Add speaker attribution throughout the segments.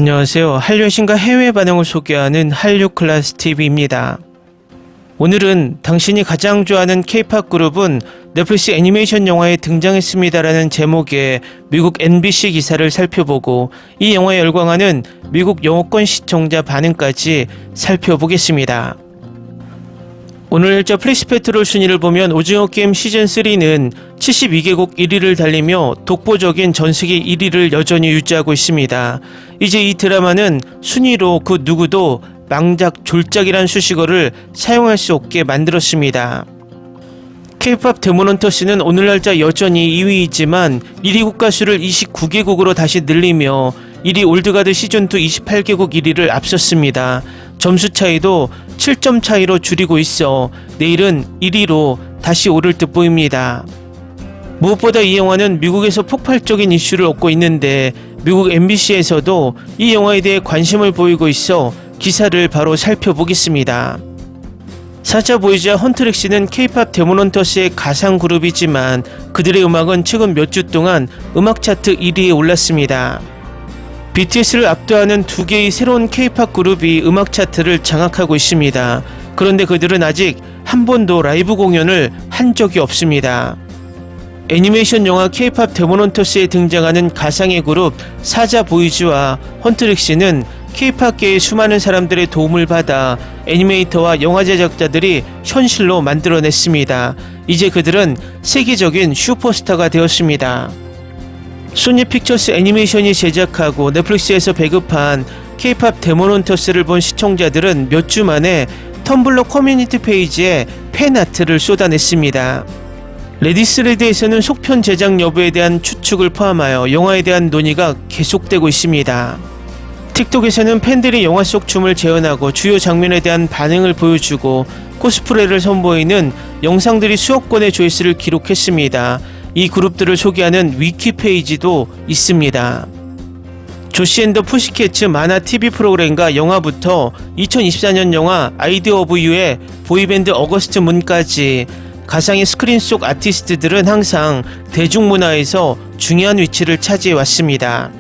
Speaker 1: 안녕하세요. 한류의 신과 해외 반응을 소개하는 한류클래스TV입니다. 오늘은 당신이 가장 좋아하는 K-POP 그룹은 넷플릭스 애니메이션 영화에 등장했습니다라는 제목의 미국 NBC 기사를 살펴보고 이 영화에 열광하는 미국 영어권 시청자 반응까지 살펴보겠습니다. 오늘 플래시페트롤 순위를 보면 오징어 게임 시즌3는 72개국 1위를 달리며 독보적인 전세계 1위를 여전히 유지하고 있습니다. 이제 이 드라마는 순위로 그 누구도 망작, 졸작이란 수식어를 사용할 수 없게 만들었습니다. K-POP 데몬헌터스는 오늘날짜 여전히 2위이지만 1위 국가수를 29개국으로 다시 늘리며 1위 올드가드 시즌2 28개국 1위를 앞섰습니다. 점수 차이도 7점 차이로 줄이고 있어 내일은 1위로 다시 오를 듯 보입니다. 무엇보다 이 영화는 미국에서 폭발적인 이슈를 얻고 있는데 미국 MBC에서도 이 영화에 대해 관심을 보이고 있어 기사를 바로 살펴보겠습니다. 사자 보이즈와 헌트렉시는 K-POP 데몬헌터스의 가상 그룹이지만 그들의 음악은 최근 몇 주 동안 음악 차트 1위에 올랐습니다. BTS를 압도하는 두 개의 새로운 K-POP 그룹이 음악 차트를 장악하고 있습니다. 그런데 그들은 아직 한 번도 라이브 공연을 한 적이 없습니다. 애니메이션 영화 K-POP 데몬헌터스에 등장하는 가상의 그룹 사자 보이즈와 헌트렉시는 K-POP계의 수많은 사람들의 도움을 받아 애니메이터와 영화 제작자들이 현실로 만들어냈습니다. 이제 그들은 세계적인 슈퍼스타가 되었습니다. 소니 픽처스 애니메이션이 제작하고 넷플릭스에서 배급한 K-POP 데몬헌터스를 본 시청자들은 몇 주 만에 텀블러 커뮤니티 페이지에 팬아트를 쏟아냈습니다. 레디스레드에서는 속편 제작 여부에 대한 추측을 포함하여 영화에 대한 논의가 계속되고 있습니다. 틱톡에서는 팬들이 영화 속 춤을 재현하고 주요 장면에 대한 반응을 보여주고 코스프레를 선보이는 영상들이 수억 건의 조회수를 기록했습니다. 이 그룹들을 소개하는 위키 페이지도 있습니다. 조시 앤 더 푸시캣츠 만화 TV 프로그램과 영화부터 2024년 영화 아이디어 오브 유의 보이밴드 어거스트 문까지 가상의 스크린 속 아티스트들은 항상 대중문화에서 중요한 위치를 차지해 왔습니다.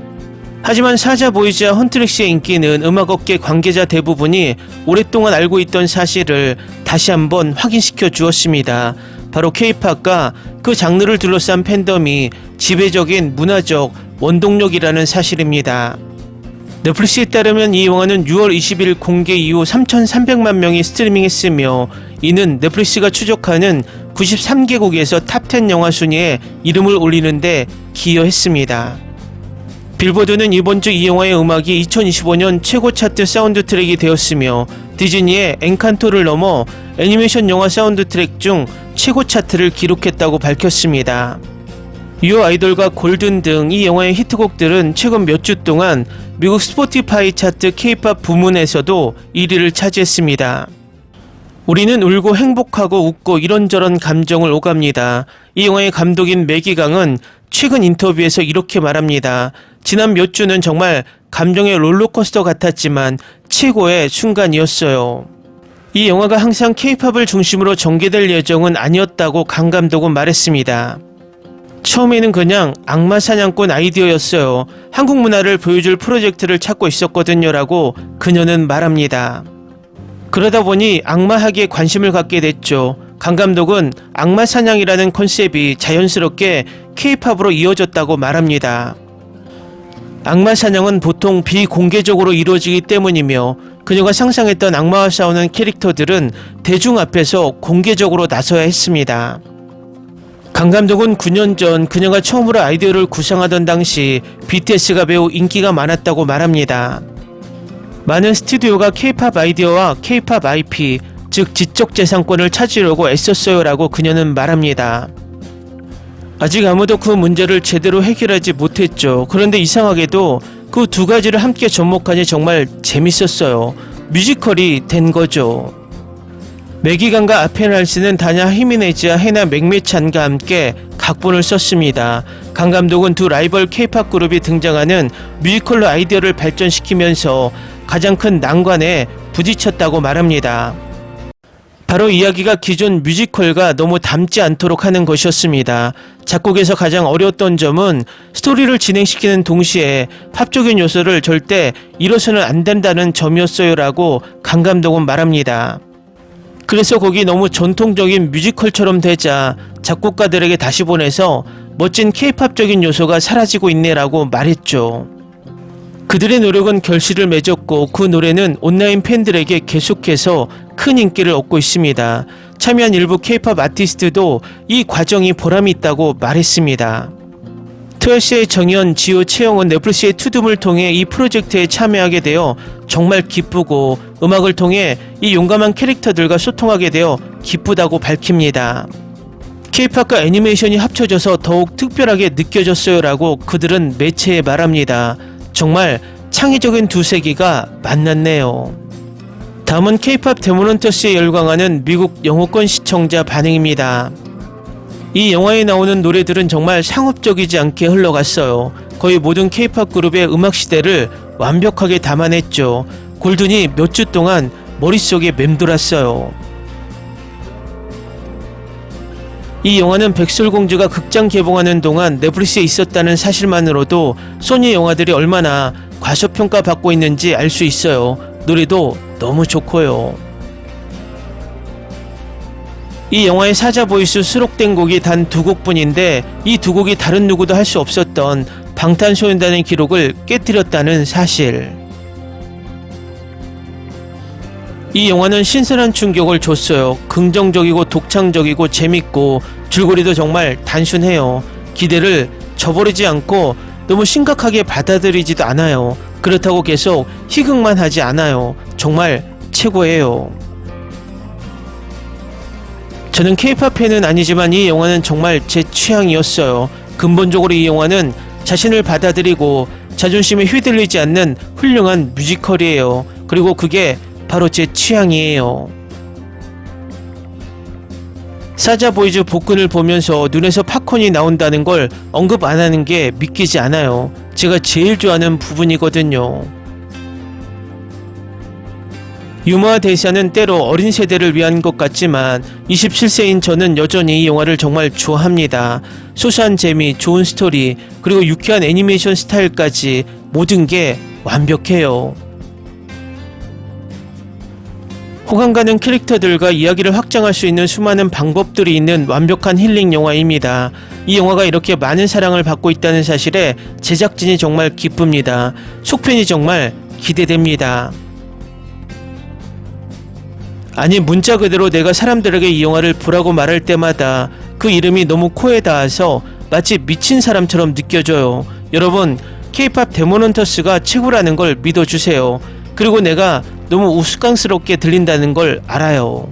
Speaker 1: 하지만 사자 보이즈와 헌트렉시의 인기는 음악업계 관계자 대부분이 오랫동안 알고 있던 사실을 다시 한번 확인시켜 주었습니다. 바로 K-POP과 그 장르를 둘러싼 팬덤이 지배적인 문화적 원동력이라는 사실입니다. 넷플릭스에 따르면 이 영화는 6월 20일 공개 이후 3,300만 명이 스트리밍했으며 이는 넷플릭스가 추적하는 93개국에서 탑10 영화 순위에 이름을 올리는데 기여했습니다. 빌보드는 이번 주 이 영화의 음악이 2025년 최고 차트 사운드 트랙이 되었으며 디즈니의 엔칸토를 넘어 애니메이션 영화 사운드 트랙 중 최고 차트를 기록했다고 밝혔습니다. 유어 아이돌과 골든 등 이 영화의 히트곡들은 최근 몇 주 동안 미국 스포티파이 차트 K-POP 부문에서도 1위를 차지했습니다. 우리는 울고 행복하고 웃고 이런저런 감정을 오갑니다. 이 영화의 감독인 매기강은 최근 인터뷰에서 이렇게 말합니다. 지난 몇 주는 정말 감정의 롤러코스터 같았지만 최고의 순간이었어요. 이 영화가 항상 K-POP을 중심으로 전개될 예정은 아니었다고 강 감독은 말했습니다. 처음에는 그냥 악마 사냥꾼 아이디어였어요. 한국 문화를 보여줄 프로젝트를 찾고 있었거든요 라고 그녀는 말합니다. 그러다 보니 악마학에 관심을 갖게 됐죠. 강 감독은 악마 사냥이라는 컨셉이 자연스럽게 K-POP으로 이어졌다고 말합니다. 악마 사냥은 보통 비공개적으로 이루어지기 때문이며 그녀가 상상했던 악마와 싸우는 캐릭터들은 대중 앞에서 공개적으로 나서야 했습니다. 강 감독은 9년 전 그녀가 처음으로 아이디어를 구상하던 당시 BTS가 매우 인기가 많았다고 말합니다. 많은 스튜디오가 K-POP 아이디어와 K-POP IP, 즉 지적재산권을 찾으려고 애썼어요 라고 그녀는 말합니다. 아직 아무도 그 문제를 제대로 해결하지 못했죠. 그런데 이상하게도 그 두 가지를 함께 접목하니 정말 재밌었어요. 뮤지컬이 된 거죠. 매기강과 아펜할스는 다냐 히미네즈와 헤나 맥메찬과 함께 각본을 썼습니다. 강 감독은 두 라이벌 K-POP 그룹이 등장하는 뮤지컬로 아이디어를 발전시키면서 가장 큰 난관에 부딪혔다고 말합니다. 바로 이야기가 기존 뮤지컬과 너무 닮지 않도록 하는 것이었습니다. 작곡에서 가장 어려웠던 점은 스토리를 진행시키는 동시에 팝적인 요소를 절대 잃어서는 안 된다는 점이었어요라고 강 감독은 말합니다. 그래서 곡이 너무 전통적인 뮤지컬처럼 되자 작곡가들에게 다시 보내서 멋진 케이팝적인 요소가 사라지고 있네라고 말했죠. 그들의 노력은 결실을 맺었고 그 노래는 온라인 팬들에게 계속해서 큰 인기를 얻고 있습니다. 참여한 일부 케이팝 아티스트도 이 과정이 보람이 있다고 말했습니다. 트와이스의 정현, 지호, 채영은 넷플릭스의 투둠을 통해 이 프로젝트에 참여하게 되어 정말 기쁘고 음악을 통해 이 용감한 캐릭터들과 소통하게 되어 기쁘다고 밝힙니다. 케이팝과 애니메이션이 합쳐져서 더욱 특별하게 느껴졌어요 라고 그들은 매체에 말합니다. 정말 창의적인 두 세계가 만났네요. 다음은 케이팝 데몬헌터스에 열광하는 미국 영어권 시청자 반응입니다. 이 영화에 나오는 노래들은 정말 상업적이지 않게 흘러갔어요. 거의 모든 케이팝 그룹의 음악 시대를 완벽하게 담아냈죠. 골든이 몇 주 동안 머릿속에 맴돌았어요. 이 영화는 백설공주가 극장 개봉하는 동안 넷플릭스에 있었다는 사실만으로도 소니 영화들이 얼마나 과소평가받고 있는지 알 수 있어요. 노래도 너무 좋고요. 이 영화의 사자 보이스 수록된 곡이 단 2곡뿐인데 이 2곡이 다른 누구도 할 수 없었던 방탄소년단의 기록을 깨뜨렸다는 사실. 이 영화는 신선한 충격을 줬어요. 긍정적이고 독창적이고 재밌고 줄거리도 정말 단순해요. 기대를 저버리지 않고 너무 심각하게 받아들이지도 않아요. 그렇다고 계속 희극만 하지 않아요. 정말 최고예요. 저는 케이팝 팬은 아니지만 이 영화는 정말 제 취향이었어요. 근본적으로 이 영화는 자신을 받아들이고 자존심에 휘둘리지 않는 훌륭한 뮤지컬이에요. 그리고 그게 바로 제 취향이에요. 사자 보이즈 복근을 보면서 눈에서 팝콘이 나온다는 걸 언급 안 하는 게 믿기지 않아요. 제가 제일 좋아하는 부분이거든요. 유머와 대사는 때로 어린 세대를 위한 것 같지만 27세인 저는 여전히 이 영화를 정말 좋아합니다. 소소한 재미, 좋은 스토리, 그리고 유쾌한 애니메이션 스타일까지 모든 게 완벽해요. 호감 가는 캐릭터들과 이야기를 확장할 수 있는 수많은 방법들이 있는 완벽한 힐링 영화입니다. 이 영화가 이렇게 많은 사랑을 받고 있다는 사실에 제작진이 정말 기쁩니다. 속편이 정말 기대됩니다. 아니 문자 그대로 내가 사람들에게 이 영화를 보라고 말할 때마다 그 이름이 너무 코에 닿아서 마치 미친 사람처럼 느껴져요. 여러분 케이팝 데몬헌터스가 최고라는 걸 믿어주세요. 그리고 내가 너무 우스꽝스럽게 들린다는 걸 알아요.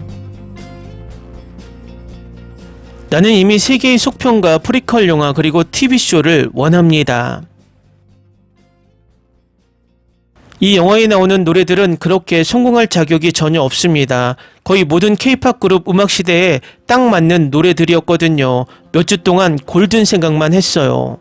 Speaker 1: 나는 이미 3개의 속편과 프리퀄 영화 그리고 TV쇼를 원합니다. 이 영화에 나오는 노래들은 그렇게 성공할 자격이 전혀 없습니다. 거의 모든 케이팝 그룹 음악 시대에 딱 맞는 노래들이었거든요. 몇 주 동안 골든 생각만 했어요.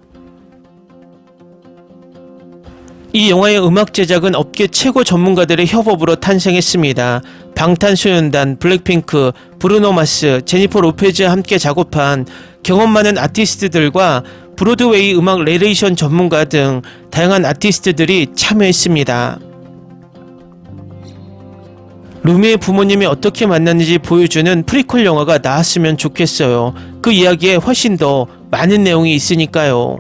Speaker 1: 이 영화의 음악 제작은 업계 최고 전문가들의 협업으로 탄생했습니다. 방탄소년단, 블랙핑크, 브루노 마스, 제니퍼 로페즈와 함께 작업한 경험 많은 아티스트들과 브로드웨이 음악 내레이션 전문가 등 다양한 아티스트들이 참여했습니다. 루미의 부모님이 어떻게 만났는지 보여주는 프리퀄 영화가 나왔으면 좋겠어요. 그 이야기에 훨씬 더 많은 내용이 있으니까요.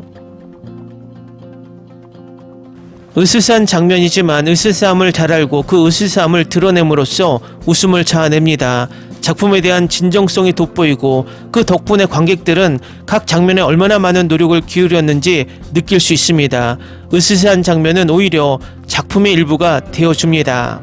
Speaker 1: 으스스한 장면이지만 으스스함을 잘 알고 그 으스스함을 드러냄으로써 웃음을 자아냅니다. 작품에 대한 진정성이 돋보이고 그 덕분에 관객들은 각 장면에 얼마나 많은 노력을 기울였는지 느낄 수 있습니다. 으스스한 장면은 오히려 작품의 일부가 되어줍니다.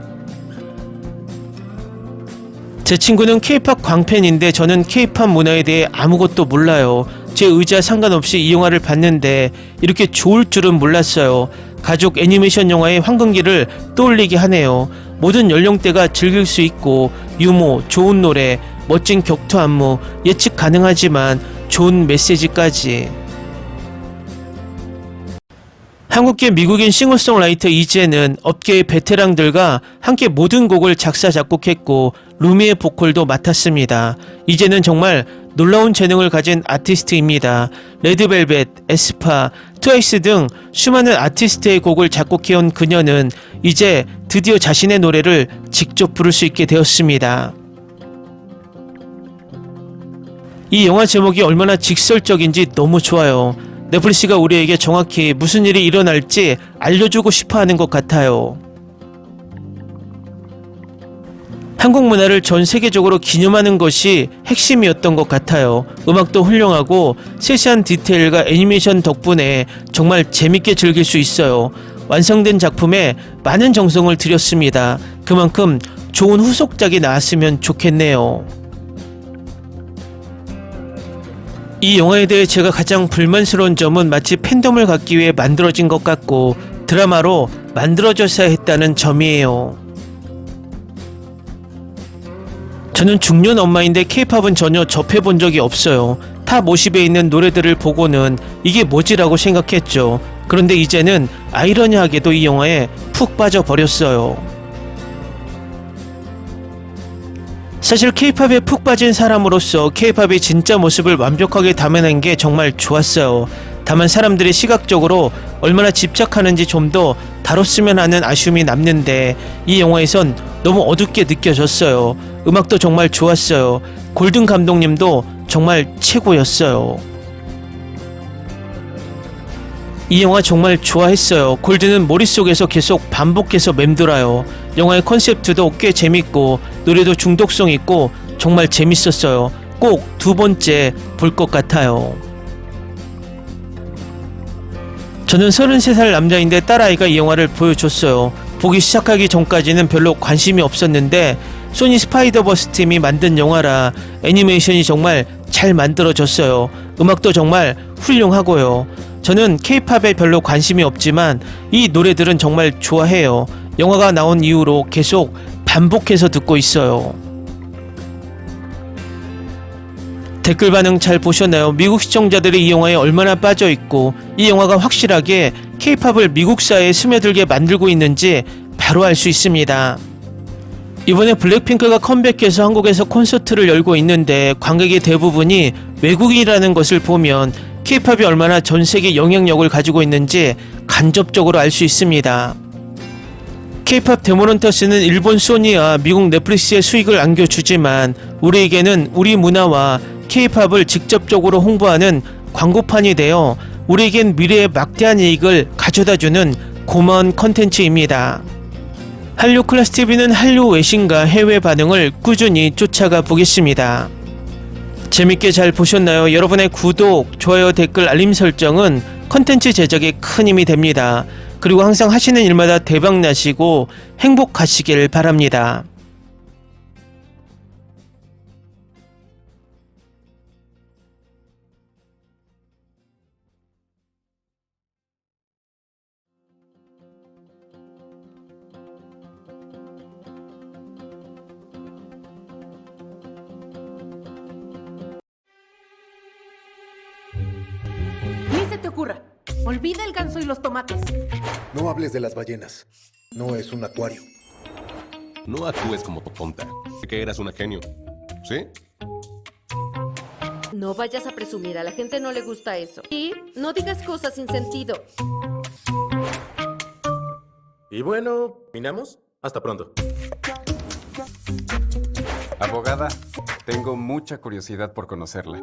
Speaker 1: 제 친구는 케이팝 광팬인데 저는 케이팝 문화에 대해 아무것도 몰라요. 제 의지와 상관없이 이 영화를 봤는데 이렇게 좋을 줄은 몰랐어요. 가족 애니메이션 영화의 황금기를 떠올리게 하네요. 모든 연령대가 즐길 수 있고 유머, 좋은 노래, 멋진 격투 안무, 예측 가능하지만 좋은 메시지까지. 한국계 미국인 싱어송라이터 이재는 업계의 베테랑들과 함께 모든 곡을 작사 작곡했고 루미의 보컬도 맡았습니다. 이재는 정말 놀라운 재능을 가진 아티스트입니다. 레드벨벳, 에스파, 트와이스 등 수많은 아티스트의 곡을 작곡해온 그녀는 이제 드디어 자신의 노래를 직접 부를 수 있게 되었습니다. 이 영화 제목이 얼마나 직설적인지 너무 좋아요. 넷플릭스가 우리에게 정확히 무슨 일이 일어날지 알려주고 싶어하는 것 같아요. 한국 문화를 전 세계적으로 기념하는 것이 핵심이었던 것 같아요. 음악도 훌륭하고 세세한 디테일과 애니메이션 덕분에 정말 재밌게 즐길 수 있어요. 완성된 작품에 많은 정성을 들였습니다. 그만큼 좋은 후속작이 나왔으면 좋겠네요. 이 영화에 대해 제가 가장 불만스러운 점은 마치 팬덤을 갖기 위해 만들어진 것 같고 드라마로 만들어졌어야 했다는 점이에요. 저는 중년 엄마인데 케이팝은 전혀 접해본 적이 없어요. 탑 50에 있는 노래들을 보고는 이게 뭐지라고 생각했죠. 그런데 이제는 아이러니하게도 이 영화에 푹 빠져버렸어요. 사실 케이팝에 푹 빠진 사람으로서 케이팝의 진짜 모습을 완벽하게 담아낸 게 정말 좋았어요. 다만 사람들이 시각적으로 얼마나 집착하는지 좀 더 다뤘으면 하는 아쉬움이 남는데 이 영화에선 너무 어둡게 느껴졌어요. 음악도 정말 좋았어요. 골든 감독님도 정말 최고였어요. 이 영화 정말 좋아했어요. 골든은 머릿속에서 계속 반복해서 맴돌아요. 영화의 컨셉트도 꽤 재밌고 노래도 중독성 있고 정말 재밌었어요. 꼭 두 번째 볼 것 같아요. 저는 33살 남자인데 딸아이가 이 영화를 보여줬어요. 보기 시작하기 전까지는 별로 관심이 없었는데 소니 스파이더버스 팀이 만든 영화라 애니메이션이 정말 잘 만들어졌어요. 음악도 정말 훌륭하고요. 저는 케이팝에 별로 관심이 없지만 이 노래들은 정말 좋아해요. 영화가 나온 이후로 계속 반복해서 듣고 있어요. 댓글 반응 잘 보셨나요? 미국 시청자들이 이 영화에 얼마나 빠져있고 이 영화가 확실하게 케이팝을 미국 사회에 스며들게 만들고 있는지 바로 알 수 있습니다. 이번에 블랙핑크가 컴백해서 한국에서 콘서트를 열고 있는데 관객의 대부분이 외국인이라는 것을 보면 케이팝이 얼마나 전 세계 영향력을 가지고 있는지 간접적으로 알 수 있습니다. 케이팝 데모넌터스는 일본 소니와 미국 넷플릭스의 수익을 안겨주지만 우리에게는 우리 문화와 케이팝을 직접적으로 홍보하는 광고판이 되어 우리에겐 미래의 막대한 이익을 가져다주는 고마운 컨텐츠입니다. 한류 클래스 TV는 한류 외신과 해외 반응을 꾸준히 쫓아가 보겠습니다. 재밌게 잘 보셨나요? 여러분의 구독, 좋아요, 댓글, 알림 설정은 컨텐츠 제작에 큰 힘이 됩니다. 그리고 항상 하시는 일마다 대박 나시고 행복하시길 바랍니다.
Speaker 2: Ni se te ocurra. Olvida el ganso y los tomates.
Speaker 3: No hables de las ballenas. No es un acuario.
Speaker 4: No actúes como tonta. Que eras una genio. ¿Sí?
Speaker 5: No vayas a presumir, a la gente no le gusta eso. Y no digas cosas sin sentido.
Speaker 6: Y bueno, ¿minamos? Hasta pronto.
Speaker 7: Abogada, tengo mucha curiosidad por conocerla.